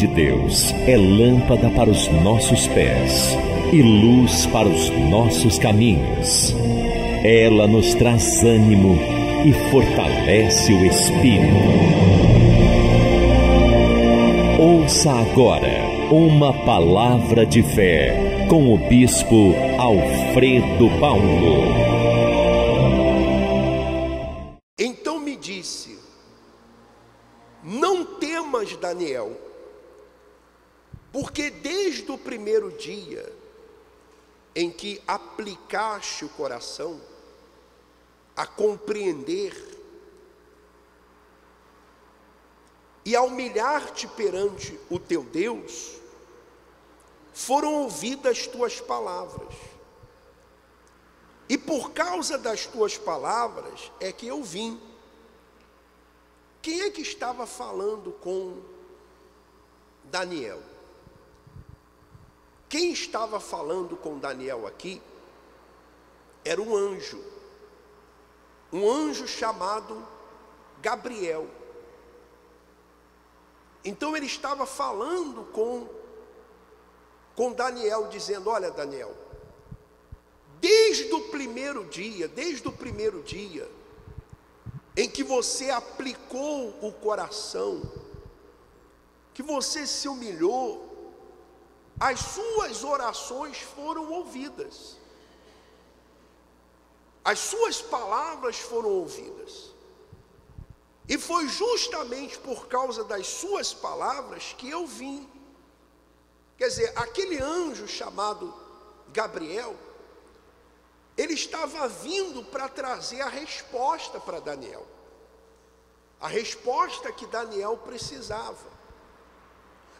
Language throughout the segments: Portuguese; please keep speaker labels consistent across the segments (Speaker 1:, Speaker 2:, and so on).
Speaker 1: de Deus é lâmpada para os nossos pés e luz para os nossos caminhos. Ela nos traz ânimo e fortalece o espírito. Ouça agora uma palavra de fé com o bispo Alfredo Paulo.
Speaker 2: Então me disse: não temas, Daniel, porque desde o primeiro dia em que aplicaste o coração a compreender e a humilhar-te perante o teu Deus, foram ouvidas as tuas palavras. E por causa das tuas palavras é que eu vim. Quem é que estava falando com Daniel? Quem estava falando com Daniel aqui era um anjo chamado Gabriel. Então ele estava falando com Daniel, dizendo: olha, Daniel, desde o primeiro dia em que você aplicou o coração, que você se humilhou, as suas orações foram ouvidas, as suas palavras foram ouvidas, e foi justamente por causa das suas palavras que eu vim. Quer dizer, aquele anjo chamado Gabriel, ele estava vindo para trazer a resposta para Daniel, a resposta que Daniel precisava,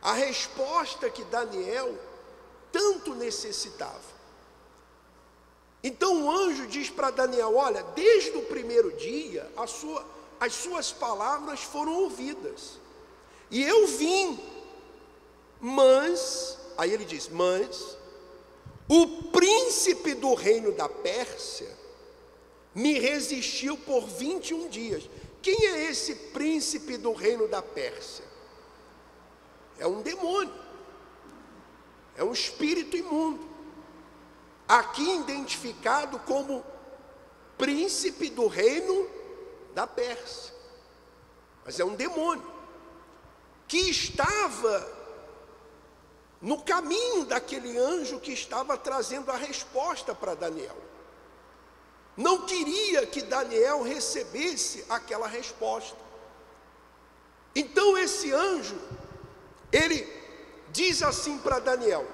Speaker 2: a resposta que Daniel tanto necessitava. Então o anjo diz para Daniel: olha, desde o primeiro dia as suas palavras foram ouvidas, e eu vim, mas, aí ele diz, mas o príncipe do reino da Pérsia me resistiu por 21 dias. Quem é esse príncipe do reino da Pérsia? É um demônio, é um espírito imundo, aqui identificado como príncipe do reino da Pérsia, mas é um demônio que estava no caminho daquele anjo que estava trazendo a resposta para Daniel. Não queria que Daniel recebesse aquela resposta. Então esse anjo, ele diz assim para Daniel: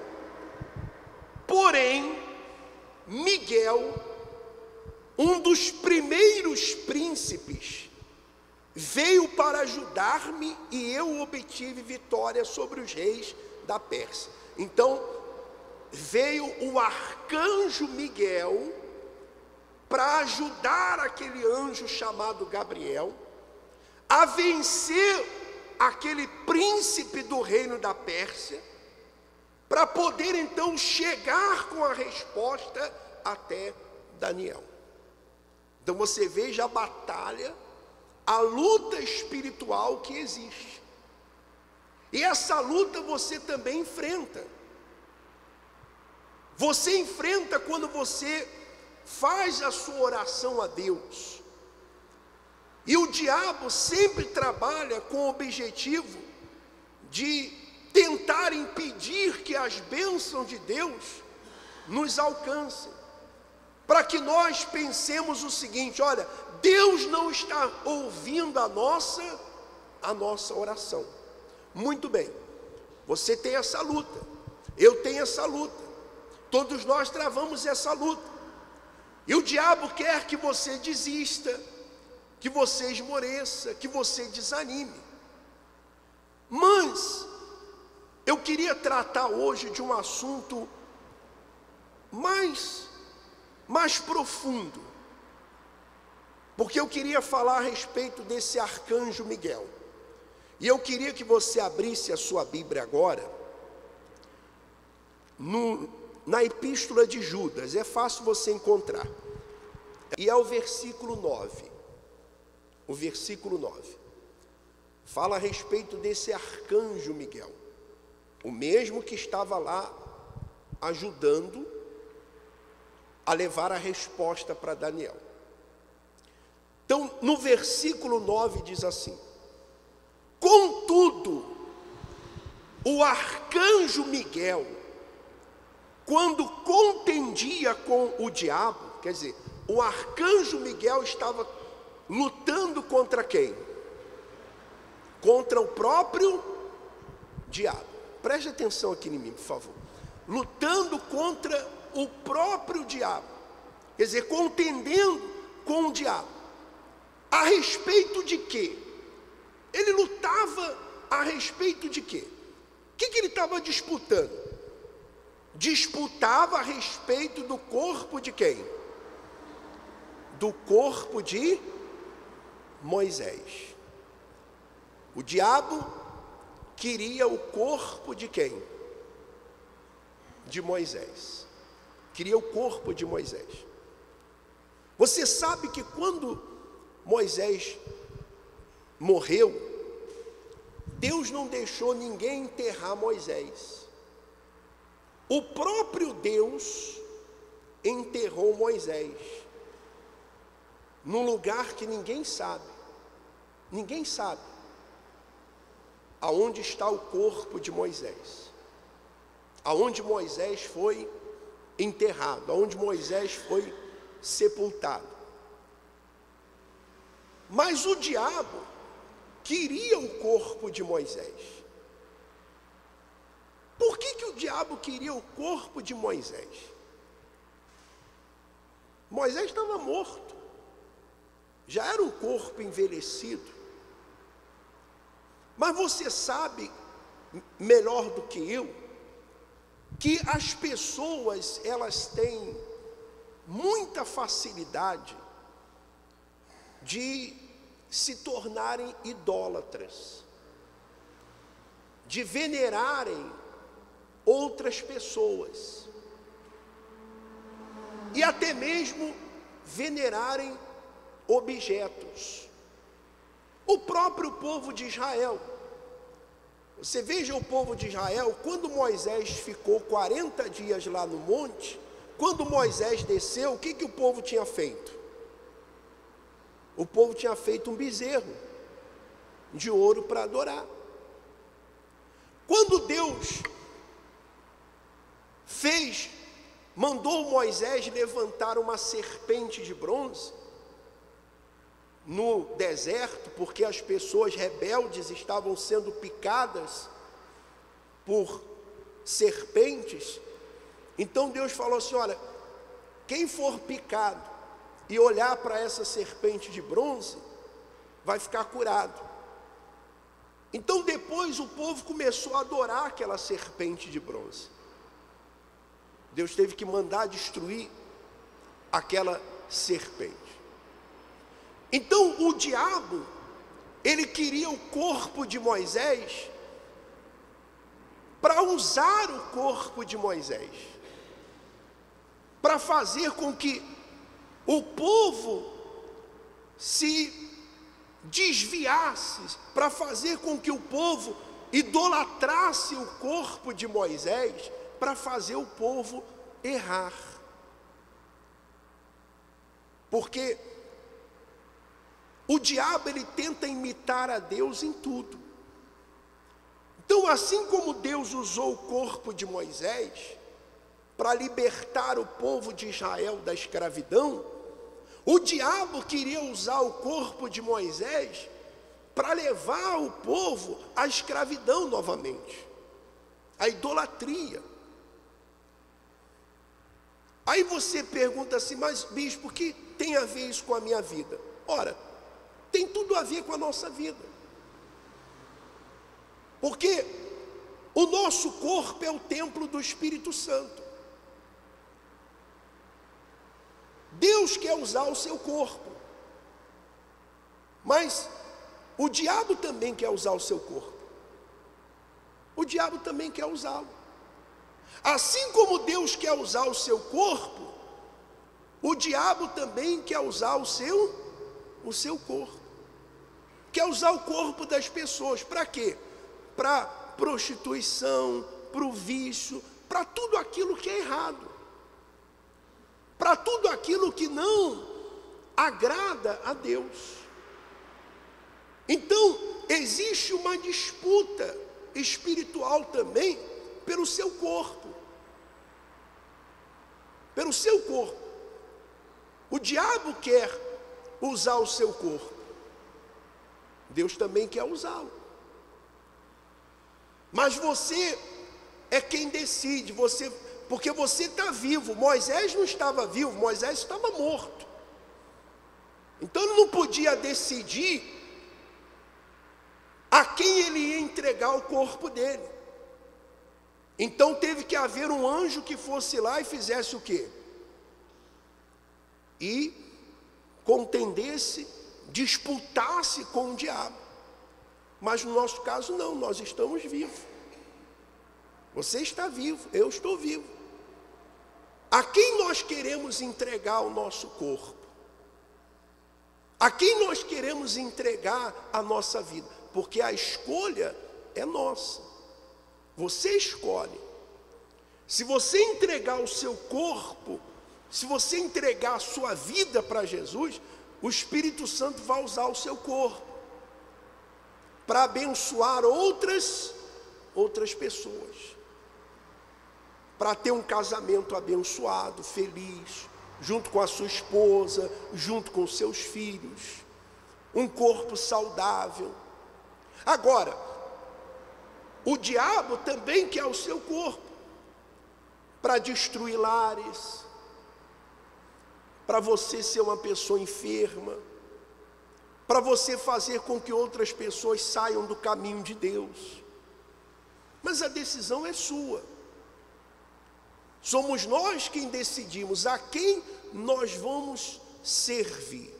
Speaker 2: porém, Miguel, um dos primeiros príncipes, veio para ajudar-me e eu obtive vitória sobre os reis da Pérsia. Então veio o arcanjo Miguel para ajudar aquele anjo chamado Gabriel a vencer aquele príncipe do reino da Pérsia, para poder então chegar com a resposta até Daniel. Então você veja a batalha, a luta espiritual que existe. E essa luta você também enfrenta. Você enfrenta quando você faz a sua oração a Deus. E o diabo sempre trabalha com o objetivo de tentar impedir que as bênçãos de Deus nos alcancem, para que nós pensemos o seguinte: olha, Deus não está ouvindo a nossa oração. Muito bem, você tem essa luta, eu tenho essa luta, todos nós travamos essa luta, e o diabo quer que você desista, que você esmoreça, que você desanime. Mas eu queria tratar hoje de um assunto mais profundo, porque eu queria falar a respeito desse arcanjo Miguel. E eu queria que você abrisse a sua Bíblia agora na Epístola de Judas. É fácil você encontrar. E é o versículo 9. O versículo 9 fala a respeito desse arcanjo Miguel. O mesmo que estava lá ajudando a levar a resposta para Daniel. Então, no versículo 9 diz assim: contudo, o arcanjo Miguel, quando contendia com o diabo, quer dizer, o arcanjo Miguel estava lutando contra quem? Contra o próprio diabo. Preste atenção aqui em mim, por favor. Lutando contra o próprio diabo, quer dizer, contendendo com o diabo. A respeito de quê? Ele lutava a respeito de quê? O que ele estava disputando? Disputava a respeito do corpo de quem? Do corpo de Moisés. O diabo queria o corpo de quem? De Moisés. Queria o corpo de Moisés. Você sabe que quando Moisés morreu, Deus não deixou ninguém enterrar Moisés. O próprio Deus enterrou Moisés num lugar que ninguém sabe. Ninguém sabe aonde está o corpo de Moisés, aonde Moisés foi enterrado, aonde Moisés foi sepultado. Mas o diabo queria o corpo de Moisés. Por que o diabo queria o corpo de Moisés? Moisés estava morto, já era um corpo envelhecido. Mas você sabe, melhor do que eu, que as pessoas, elas têm muita facilidade de se tornarem idólatras, de venerarem outras pessoas, e até mesmo venerarem objetos. O próprio povo de Israel, você veja o povo de Israel, quando Moisés ficou 40 dias lá no monte, quando Moisés desceu, o que o povo tinha feito? O povo tinha feito um bezerro de ouro para adorar. Quando Deus mandou Moisés levantar uma serpente de bronze no deserto, porque as pessoas rebeldes estavam sendo picadas por serpentes. Então Deus falou assim: olha, quem for picado e olhar para essa serpente de bronze, vai ficar curado. Então depois o povo começou a adorar aquela serpente de bronze. Deus teve que mandar destruir aquela serpente. Então o diabo, ele queria o corpo de Moisés para usar o corpo de Moisés, para fazer com que o povo se desviasse, para fazer com que o povo idolatrasse o corpo de Moisés, para fazer o povo errar. Porque o diabo, ele tenta imitar a Deus em tudo. Então, assim como Deus usou o corpo de Moisés para libertar o povo de Israel da escravidão, o diabo queria usar o corpo de Moisés para levar o povo à escravidão novamente, à idolatria. Aí você pergunta assim: mas bispo, o que tem a ver isso com a minha vida? Ora, tem tudo a ver com a nossa vida, porque o nosso corpo é o templo do Espírito Santo. Deus quer usar o seu corpo, mas o diabo também quer usar o seu corpo. O diabo também quer usá-lo. Assim como Deus quer usar o seu corpo, o diabo também quer usar o seu corpo. Quer usar o corpo das pessoas. Para quê? Para prostituição, para o vício, para tudo aquilo que é errado, para tudo aquilo que não agrada a Deus. Então, existe uma disputa espiritual também pelo seu corpo. Pelo seu corpo. O diabo quer usar o seu corpo. Deus também quer usá-lo. Mas você é quem decide, porque você está vivo. Moisés não estava vivo, Moisés estava morto. Então ele não podia decidir a quem ele ia entregar o corpo dele. Então teve que haver um anjo que fosse lá e fizesse o quê? E contendesse, disputasse com o diabo. Mas no nosso caso não, nós estamos vivos. Você está vivo, eu estou vivo. A quem nós queremos entregar o nosso corpo? A quem nós queremos entregar a nossa vida? Porque a escolha é nossa. Você escolhe. Se você entregar o seu corpo, se você entregar a sua vida para Jesus, o Espírito Santo vai usar o seu corpo para abençoar outras pessoas, para ter um casamento abençoado, feliz, junto com a sua esposa, junto com seus filhos, um corpo saudável. Agora, o diabo também quer o seu corpo para destruir lares, para você ser uma pessoa enferma, para você fazer com que outras pessoas saiam do caminho de Deus. Mas a decisão é sua. Somos nós quem decidimos a quem nós vamos servir.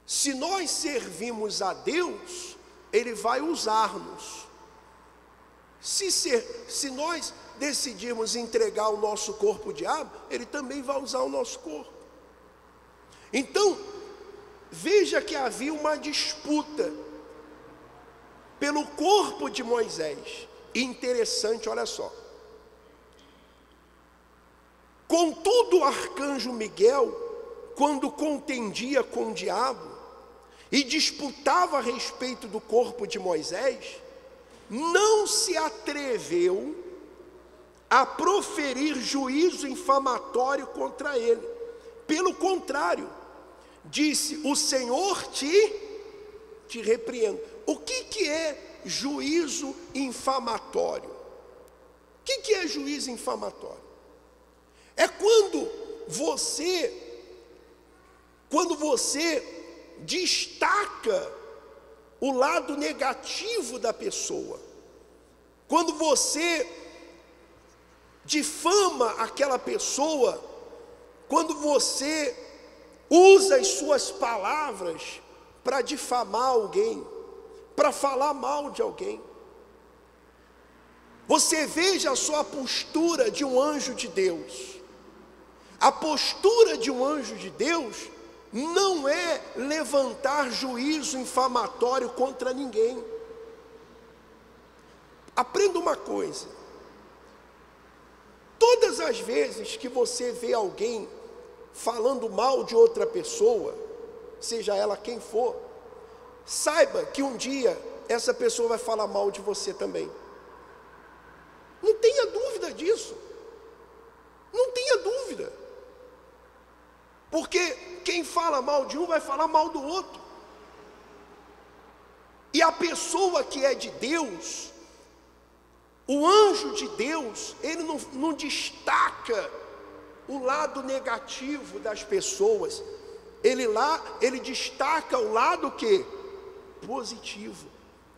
Speaker 2: Se nós servimos a Deus, Ele vai usar-nos. Se nós decidirmos entregar o nosso corpo ao diabo, Ele também vai usar o nosso corpo. Então, veja que havia uma disputa pelo corpo de Moisés. Interessante, olha só. Contudo, o arcanjo Miguel, quando contendia com o diabo e disputava a respeito do corpo de Moisés, não se atreveu a proferir juízo infamatório contra ele. Pelo contrário, disse: o Senhor te repreenda. O que é juízo infamatório? O que é juízo infamatório? É quando você destaca o lado negativo da pessoa, quando você difama aquela pessoa, quando você usa as suas palavras para difamar alguém, para falar mal de alguém. Você veja a sua postura de um anjo de Deus. A postura de um anjo de Deus não é levantar juízo infamatório contra ninguém. Aprenda uma coisa: todas as vezes que você vê alguém falando mal de outra pessoa, seja ela quem for, saiba que um dia essa pessoa vai falar mal de você também. Não tenha dúvida disso. Não tenha dúvida. Porque quem fala mal de um vai falar mal do outro. E a pessoa que é de Deus, o anjo de Deus, ele não destaca o lado negativo das pessoas. Ele destaca o lado que? Positivo.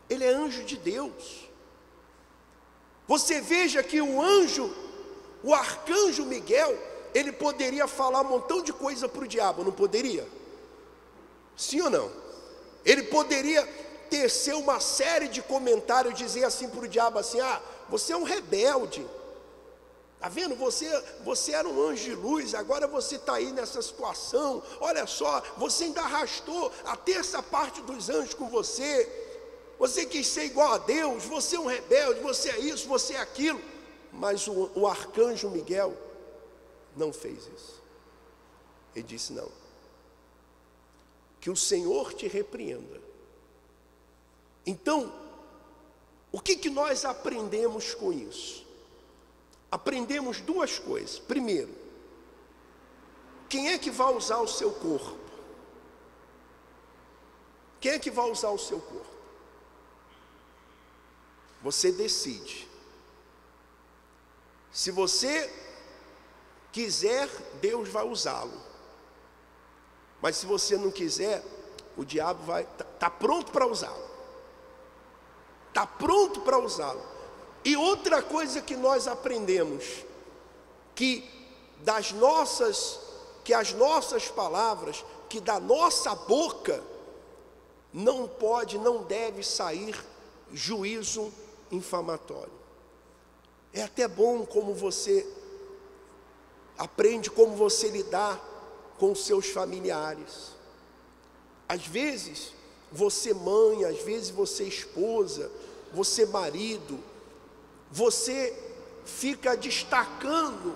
Speaker 2: Ele é anjo de Deus. Você veja que o arcanjo Miguel, ele poderia falar um montão de coisa para o diabo, não poderia? Sim ou não? Ele poderia tecer uma série de comentários, dizer assim para o diabo assim: ah, você é um rebelde. Está vendo? Você era um anjo de luz, agora você está aí nessa situação. Olha só, você ainda arrastou a terça parte dos anjos com você. você quis ser igual a Deus, você é um rebelde, você é isso, você é aquilo. Mas o arcanjo Miguel não fez isso. Ele disse: não, que o Senhor te repreenda. Então, o que nós aprendemos com isso? Aprendemos duas coisas. Primeiro, quem é que vai usar o seu corpo? Quem é que vai usar o seu corpo? Você decide. Se você quiser, Deus vai usá-lo. Mas se você não quiser, o diabo tá pronto para usá-lo. Está pronto para usá-lo. E outra coisa que nós aprendemos, que as nossas palavras, que da nossa boca, não deve sair juízo infamatório. É até bom como você aprende como você lidar com os seus familiares. Às vezes, você mãe, às vezes você esposa, você marido, você fica destacando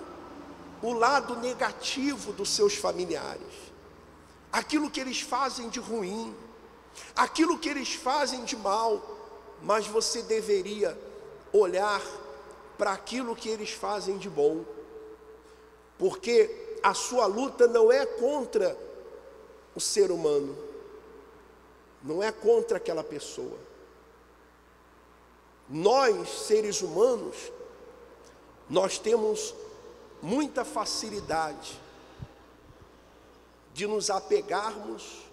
Speaker 2: o lado negativo dos seus familiares, aquilo que eles fazem de ruim, aquilo que eles fazem de mal, mas você deveria olhar para aquilo que eles fazem de bom, porque a sua luta não é contra o ser humano, não é contra aquela pessoa. Nós, seres humanos, nós temos muita facilidade de nos apegarmos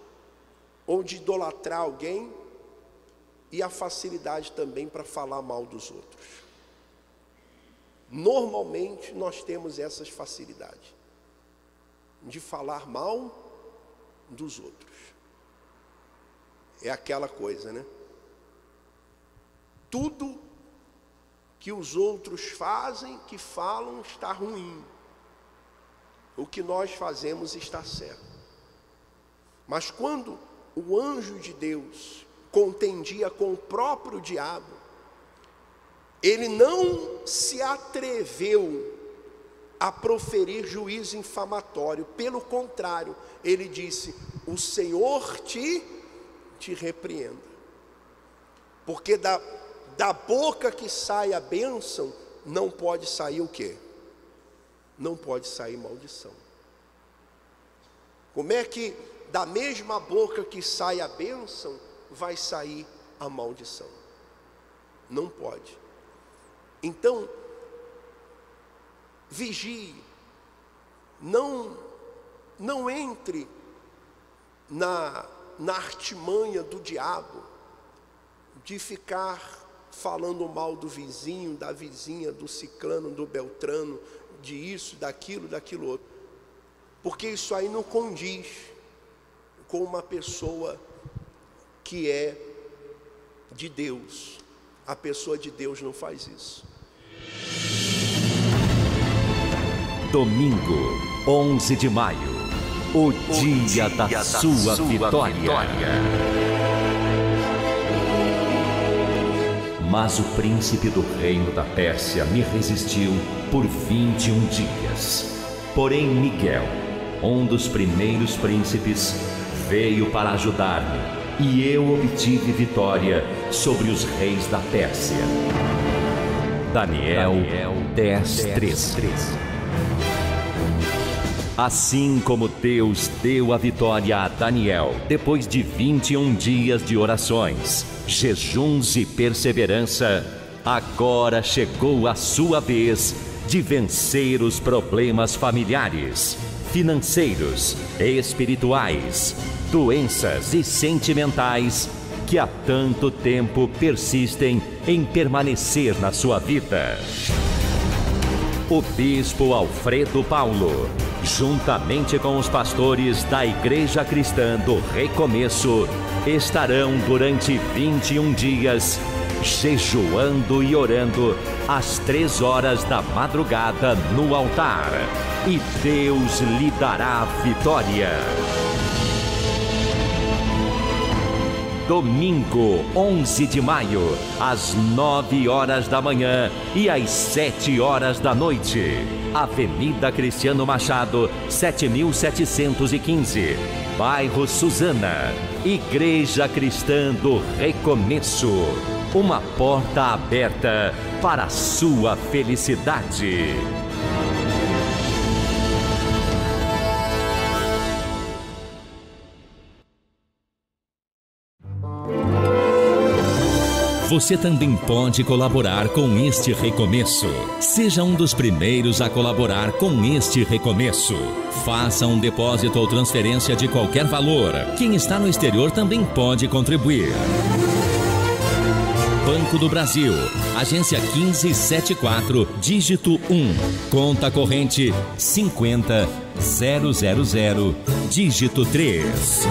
Speaker 2: ou de idolatrar alguém, e a facilidade também para falar mal dos outros. Normalmente nós temos essas facilidades de falar mal dos outros. É aquela coisa, né? Tudo que os outros fazem, que falam, está ruim. O que nós fazemos está certo. Mas quando o anjo de Deus contendia com o próprio diabo, ele não se atreveu a proferir juízo infamatório. Pelo contrário, ele disse: o Senhor te repreenda. Porque da boca que sai a bênção, não pode sair o quê? Não pode sair maldição. Como é que da mesma boca que sai a bênção, vai sair a maldição? Não pode. Então, vigie, não entre na artimanha do diabo, de ficar falando mal do vizinho, da vizinha, do ciclano, do beltrano, de isso, daquilo outro, porque isso aí não condiz com uma pessoa que é de Deus. A pessoa de Deus não faz isso.
Speaker 1: Domingo, 11 de maio, o dia da sua vitória. Mas o príncipe do reino da Pérsia me resistiu por 21 dias. Porém Miguel, um dos primeiros príncipes, veio para ajudar-me, e eu obtive vitória sobre os reis da Pérsia. Daniel 10:3. Assim como Deus deu a vitória a Daniel depois de 21 dias de orações, jejuns e perseverança, agora chegou a sua vez de vencer os problemas familiares, financeiros, espirituais, doenças e sentimentais que há tanto tempo persistem em permanecer na sua vida. O bispo Alfredo Paulo, juntamente com os pastores da Igreja Cristã do Recomeço, estarão durante 21 dias jejuando e orando às 3 horas da madrugada no altar, e Deus lhe dará vitória. domingo, 11 de maio, às 9 horas da manhã e às 7 horas da noite. Avenida Cristiano Machado, 7715, bairro Suzana. Igreja Cristã do Recomeço. Uma porta aberta para a sua felicidade. Você também pode colaborar com este recomeço. Seja um dos primeiros a colaborar com este recomeço. Faça um depósito ou transferência de qualquer valor. Quem está no exterior também pode contribuir. Banco do Brasil, agência 1574, dígito 1, conta corrente 50 000, dígito 3.